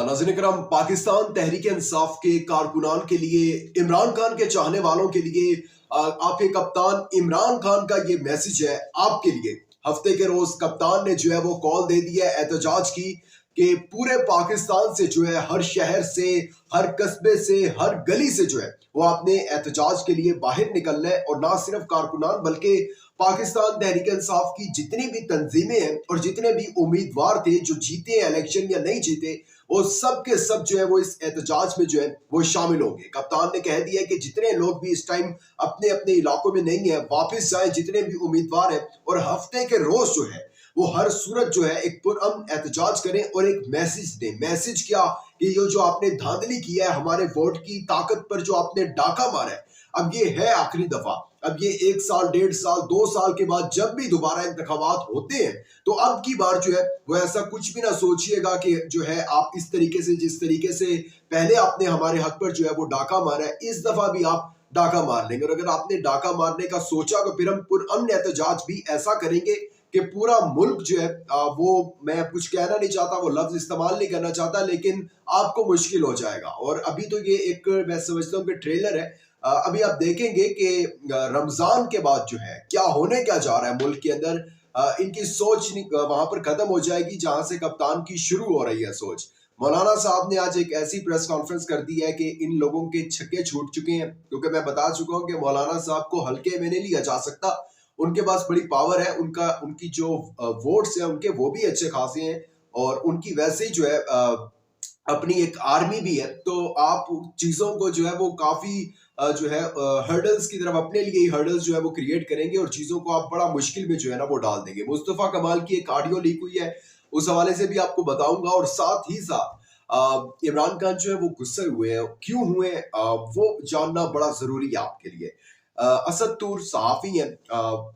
नाज़रीन इकराम, पाकिस्तान तहरीक इंसाफ के कारकुनान के लिए, इमरान खान के चाहने वालों के लिए, आपके कप्तान इमरान खान का ये मैसेज है आपके लिए। हफ्ते के रोज कप्तान ने जो है वो कॉल दे दी है एहतजाज की कि पूरे पाकिस्तान से जो है, हर शहर से, हर कस्बे से, हर गली से जो है वो आपने एहतजाज के लिए बाहर निकलना है। और ना सिर्फ कारकुनान बल्कि पाकिस्तान तहरीक इंसाफ की जितनी भी तंजीमें हैं और जितने भी उम्मीदवार थे जो जीते इलेक्शन या नहीं जीते, वो सब के सब जो है वो इस एहतजाज में जो है वो शामिल होंगे। कप्तान ने कह दिया कि जितने लोग भी इस टाइम अपने अपने इलाकों में नहीं है, वापस जाए जितने भी उम्मीदवार हैं, और हफ्ते के रोज जो है वो हर सूरत जो है एक पुरअमन एहतजाज करें और एक मैसेज दें। मैसेज क्या कि ये जो आपने धांधली किया है, हमारे वोट की ताकत पर जो आपने डाका मारा है, अब ये है आखिरी दफा। अब ये 1 साल, 1.5 साल, 2 साल के बाद जब भी दोबारा इंतखाबात होते हैं तो अब की बार जो है वो ऐसा कुछ भी ना सोचिएगा कि जो है आप इस तरीके से, जिस तरीके से पहले आपने हमारे हक पर जो है वो डाका मारा है, इस दफा भी आप डाका मार लेंगे। और अगर आपने डाका मारने का सोचा तो फिर हम पुरअमन एहतजाज भी ऐसा करेंगे कि पूरा मुल्क जो है, वो मैं कुछ कहना नहीं चाहता, वो लफ्ज इस्तेमाल नहीं करना चाहता, लेकिन आपको मुश्किल हो जाएगा। और अभी तो ये एक, मैं समझता हूँ कि ट्रेलर है। अभी आप देखेंगे कि रमजान के बाद जो है क्या होने क्या जा रहा है मुल्क के अंदर। इनकी सोच वहां पर खत्म हो जाएगी जहां से कप्तान की शुरू हो रही है सोच। मौलाना साहब ने आज एक ऐसी प्रेस कॉन्फ्रेंस कर दी है कि इन लोगों के छक्के छूट चुके हैं, क्योंकि मैं बता चुका हूं कि मौलाना साहब को हल्के में नहीं लिया जा सकता। उनके पास बड़ी पावर है, उनकी जो वोट्स हैं उनके, वो भी अच्छे खासे हैं, और उनकी वैसे ही जो है अपनी एक आर्मी भी है। तो आप चीजों को जो है वो काफी जो है हर्डल्स की तरफ, अपने लिए ही हर्डल्स जो है वो क्रिएट करेंगे और चीजों को आप बड़ा मुश्किल में जो है ना वो डाल देंगे। मुस्तफा कमाल की एक ऑडियो लीक हुई है, उस हवाले से भी आपको बताऊंगा। और साथ ही साथ इमरान खान जो है वो गुस्से हुए हैं, क्यों हुए वो जानना बड़ा जरूरी है आपके लिए। असद तूर सहाफी हैं,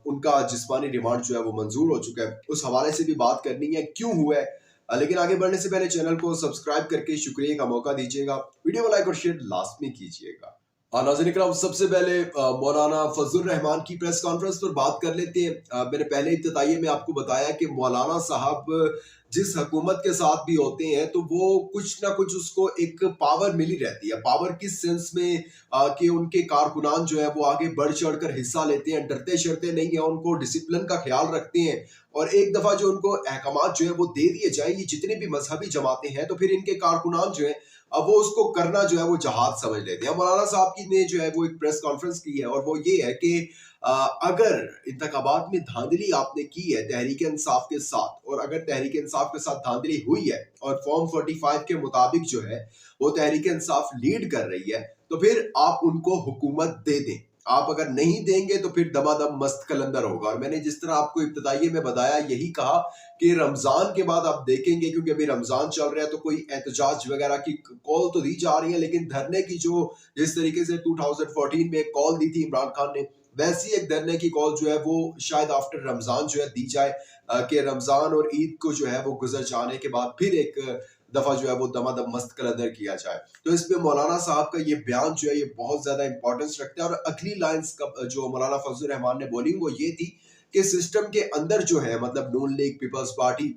उनका जिस्मानी रिमांड जो है वो मंजूर हो चुका है, उस हवाले से भी बात करनी है क्यों हुआ है। लेकिन आगे बढ़ने से पहले चैनल को सब्सक्राइब करके शुक्रिया का मौका दीजिएगा, वीडियो को लाइक और शेयर लाजमी कीजिएगा। नाज़रीन इकराम, सबसे पहले मौलाना फजलुर रहमान की प्रेस कॉन्फ्रेंस पर बात कर लेते हैं। मैंने पहले इब्तिदाई में आपको बताया कि मौलाना साहब जिस हुकूमत के साथ भी होते हैं तो वो कुछ ना कुछ उसको एक पावर मिली रहती है। पावर किस सेंस में कि उनके कारकुनान जो है वो आगे बढ़ चढ़कर हिस्सा लेते हैं, डरते शरते नहीं है, उनको डिसिप्लिन का ख्याल रखते हैं। और एक दफा जो उनको अहकामात जो है वो दे दिए जाए, ये जितने भी मजहबी जमातें हैं, तो फिर इनके कारकुनान जो है अब वो उसको करना जो है वो जहाद समझ लेते हैं। मौलाना साहब की ने जो है वो एक प्रेस कॉन्फ्रेंस की है, और वो ये है कि अगर इंतखाबात में धांधली आपने की है तहरीक इंसाफ के साथ, और अगर तहरीक इंसाफ के साथ धांधली हुई है और फॉर्म 45 के मुताबिक जो है वो तहरीक इंसाफ लीड कर रही है, तो फिर आप उनको हुकूमत दे दें। आप अगर नहीं देंगे तो फिर दमादम मस्त कलंदर होगा। और मैंने जिस तरह आपको इब्तिदाई में बताया, यही कहा कि रमजान के बाद आप देखेंगे, क्योंकि अभी रमजान चल रहा है, तो कोई एहतजाज वगैरह की कॉल तो दी जा रही है, लेकिन धरने की जो, जिस तरीके से 2014 में एक कॉल दी थी इमरान खान ने, वैसी एक धरने की कॉल जो है वो शायद आफ्टर रमजान जो है दी जाए, कि रमजान और ईद को जो है वो गुजर जाने के बाद फिर एक दफा जो है वो दमादम मस्त कलंदर किया जाए। तो इसमें मौलाना साहब का ये बयान जो है ये बहुत ज्यादा इंपॉर्टेंस रखता है। और अगली लाइंस जो मौलाना फजलुर रहमान ने बोली वो ये थी कि सिस्टम के अंदर जो है, मतलब नून लीग, पीपल्स पार्टी,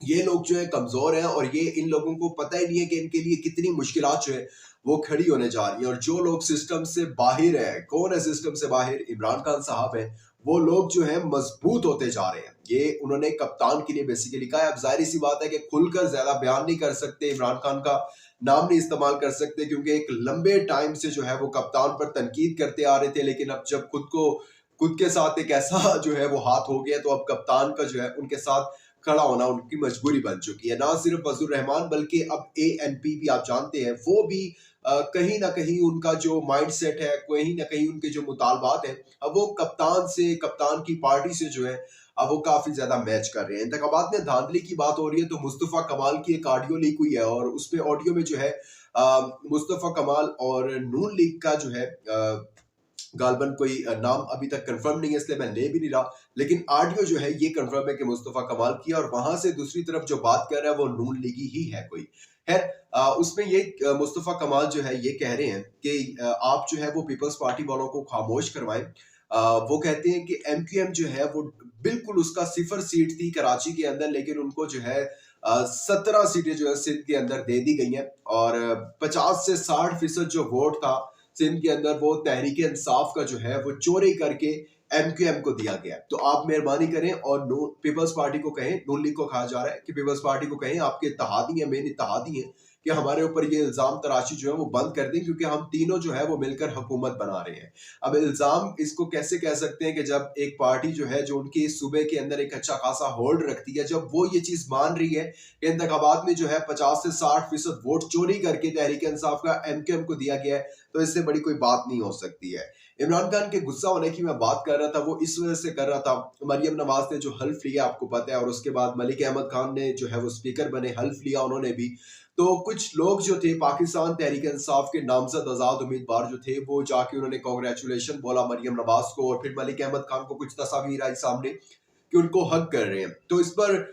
ये लोग जो है कमजोर हैं, और ये इन लोगों को पता ही नहीं है कि इनके लिए कितनी मुश्किलात जो है वो खड़ी होने जा रही है। और जो लोग सिस्टम से बाहर है, कौन है सिस्टम से बाहर? इमरान खान साहब है। वो लोग जो है मजबूत होते जा रहे हैं। ये उन्होंने कप्तान के लिए बेसिकली कहा है। अब जाहिर सी बात है कि खुलकर ज्यादा बयान नहीं कर सकते, इमरान खान का नाम नहीं इस्तेमाल कर सकते, क्योंकि एक लंबे टाइम से जो है वो कप्तान पर तनकीद करते आ रहे थे। लेकिन अब जब खुद के साथ एक ऐसा जो है वो हाथ हो गया, तो अब कप्तान का जो है उनके साथ खड़ा होना उनकी मजबूरी बन चुकी है। ना सिर्फ फजलुर रहमान बल्कि अब एएनपी भी, आप जानते हैं, वो भी कहीं ना कहीं उनका जो माइंड सेट है, कहीं ना कहीं उनके जो मुतालबात हैं, अब वो कप्तान से, कप्तान की पार्टी से जो है अब वो काफी ज्यादा मैच कर रहे हैं। इंतखाबात में धांधली की बात हो रही है तो मुस्तफा कमाल की एक ऑडियो लीक हुई है, और उसमें ऑडियो में जो है मुस्तफा कमाल और नून लीग का जो है गालबन कोई नाम अभी तक कंफर्म नहीं है, इसलिए मैं ले भी नहीं रहा, लेकिन ऑडियो जो है ये कंफर्म है कि मुस्तफा कमाल की, और वहां से दूसरी तरफ जो बात कर रहा है वो नून लीगी ही है कोई। खैर, उसमें ये मुस्तफा कमाल जो है ये कह रहे हैं कि आप जो है वो पीपल्स पार्टी वालों को खामोश करवाएं। वो कहते हैं कि एमक्यूएम जो है वो बिल्कुल, उसका 0 सीट थी कराची के अंदर, लेकिन उनको जो है 17 सीटें जो है सिंध के अंदर दे दी गई हैं और 50 से 60% जो वोट था सिंध के अंदर वो तहरीक इंसाफ का जो है वो चोरी करके एमक्यूएम को दिया गया। तो आप मेहरबानी करें और पीपल्स पार्टी को कहें, नून लीग को कहा जा रहा है कि पीपल्स पार्टी को कहें, आपके इत्तेहादी हैं, मेन इत्तेहादी हैं, कि हमारे ऊपर ये इल्जाम तराशी जो है वो बंद कर दें, क्योंकि हम तीनों जो है वो मिलकर हुकूमत बना रहे हैं। अब इल्जाम इसको कैसे कह सकते हैं कि जब एक पार्टी जो है जो उनकी सूबे के अंदर एक अच्छा खासा होल्ड रखती है, जब वो ये चीज मान रही है कि इंतखाबात में जो है 50 से 60% वोट चोरी करके तहरीक इंसाफ का एमक्यूएम को दिया गया है, तो इससे बड़ी कोई बात नहीं हो सकती है। इमरान खान के गुस्सा होने की मैं बात कर रहा था, वो इस वजह से कर रहा था, मरियम नवाज ने जो हल्फ लिया आपको पता है, और उसके बाद मलिक अहमद खान ने जो है वो स्पीकर बने, हल्फ लिया उन्होंने भी। तो कुछ लोग जो थे पाकिस्तान तहरीक इंसाफ के नामजद आजाद उम्मीदवार जो थे, वो जाके उन्होंने कांग्रेचुलेशन बोला मरियम नवाज को, और फिर मलिक अहमद खान को कुछ तस्वीर आई सामने कि उनको हक कर रहे हैं। तो इस पर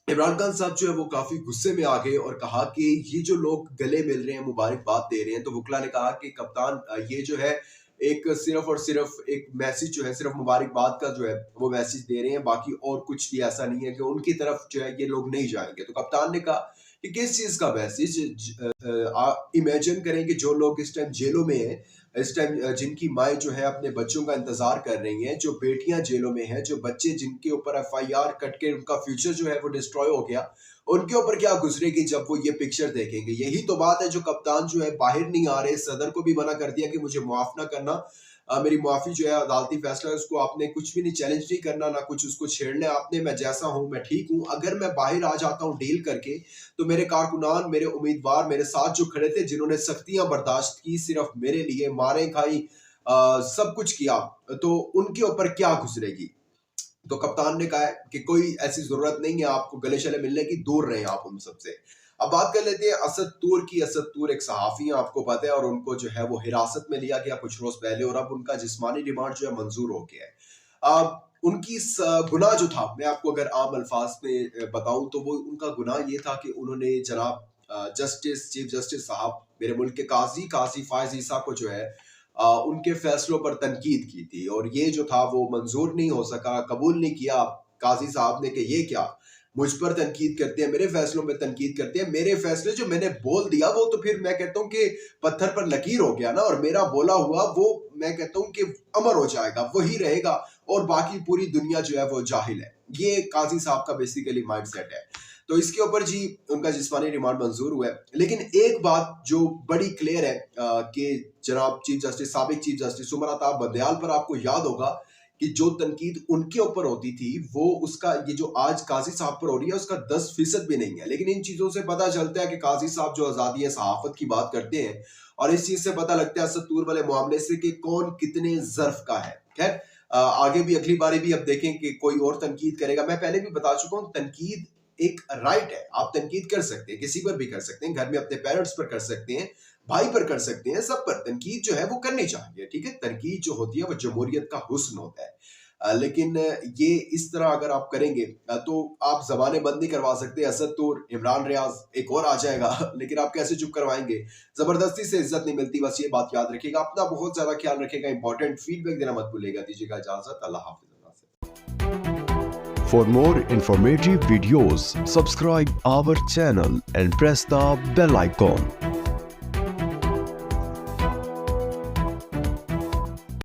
इमरान खान साहब जो है वो काफी गुस्से में आ गए और कहा कि ये जो लोग गले मिल रहे हैं, मुबारकबाद दे रहे हैं, तो वकला ने कहा कि कप्तान ये जो है एक सिर्फ और सिर्फ एक मैसेज जो है, सिर्फ मुबारकबाद का जो है वो मैसेज दे रहे हैं, बाकी और कुछ भी ऐसा नहीं है कि उनकी तरफ जो है ये लोग नहीं जाएंगे। तो कप्तान ने कहा कि किस चीज का मैसेज, इमेजिन करें कि जो लोग इस टाइम जेलों में हैं, इस टाइम जिनकी माएँ जो है अपने बच्चों का इंतजार कर रही हैं, जो बेटियां जेलों में हैं, जो बच्चे जिनके ऊपर एफआईआर कट के उनका फ्यूचर जो है वो डिस्ट्रॉय हो गया, उनके ऊपर क्या गुजरेगी जब वो ये पिक्चर देखेंगे। यही तो बात है जो कप्तान जो है बाहर नहीं आ रहे, सदर को भी मना कर दिया कि मुझे माफ ना करना, मेरी माफी जो है अदालती फैसला है, उसको आपने कुछ भी नहीं चैलेंज नहीं करना, ना कुछ उसको छेड़ना है आपने, मैं जैसा हूं मैं ठीक हूं। अगर मैं बाहर आ जाता हूं डील करके, तो मेरे कारकुनान, मेरे उम्मीदवार मेरे साथ जो खड़े थे, जिन्होंने सख्तियां बर्दाश्त की सिर्फ मेरे लिए, मारे खाई, सब कुछ किया, तो उनके ऊपर क्या गुजरेगी। तो कप्तान ने कहा है कि कोई ऐसी जरूरत नहीं है आपको गले शले मिलने की, दूर रहे आप उन सबसे। अब बात कर लेते हैं असद तूर की। असद तूर एक सहाफी है आपको पता है, और उनको जो है वो हिरासत में लिया गया कुछ रोज पहले, और अब उनका जिस्मानी रिमांड जो है मंजूर हो गया है। अब उनकी गुनाह जो था, मैं आपको अगर आम अल्फाज में बताऊं तो वो उनका गुनाह ये था कि उन्होंने जनाब चीफ जस्टिस साहब मेरे मुल्क के काजी फायज ईसा को जो है उनके फैसलों पर तनकीद की थी, और ये जो था वो मंजूर नहीं हो सका, कबूल नहीं किया काजी साहब ने कि ये क्या मुझ पर तनकीद करते हैं, मेरे फैसलों में तनकीद करते हैं, मेरे फैसले जो मैंने बोल दिया वो तो फिर मैं कहता हूँ कि पत्थर पर लकीर हो गया ना, और मेरा बोला हुआ वो मैं कहता हूँ कि अमर हो जाएगा, वही रहेगा, और बाकी पूरी दुनिया जो है वो जाहिल है। ये काजी साहब का बेसिकली माइंडसेट है। तो इसके ऊपर जी उनका जिस्मानी रिमांड मंजूर हुआ है। लेकिन एक बात जो बड़ी क्लियर है कि जनाब साबिक चीफ जस्टिस उमर अता बंदयाल पर आपको याद होगा कि जो तनकीद उनके ऊपर होती थी, वो उसका ये जो आज काजी साहब पर हो रही है उसका 10% भी नहीं है। लेकिन इन चीजों से पता चलता है कि काजी साहब जो आजादी सहाफत की बात करते हैं, और इस चीज से पता लगता है असद तूर वाले मामले से कि कौन कितने ज़र्फ का है। खैर आगे भी अगली बारी भी अब देखें कि कोई और तनकीद करेगा। मैं पहले भी बता चुका हूँ, तनकीद एक राइट है, आप तनकीद कर सकते हैं, किसी पर भी कर सकते हैं, घर में अपने पेरेंट्स पर कर सकते हैं, भाई पर कर सकते हैं, सब पर तनकीद जो है वो करनी चाहिए। ठीक है, तनकीद जो होती है वो जमहूरियत का हुस्न होता है। लेकिन ये इस तरह अगर आप करेंगे तो आप जबाने बंद नहीं करवा सकते। असद तूर, इमरान रियाज एक और आ जाएगा लेकिन आप कैसे चुप करवाएंगे। जबरदस्ती से इज्जत नहीं मिलती, बस ये बात याद रखिएगा। अपना बहुत ज्यादा ख्याल रखिएगा, इंपॉर्टेंट फीडबैक देना मत भूलिएगा। दीजिएगा इजाजत, अल्लाह हाफिज। For more informative videos, subscribe our channel and press the bell icon.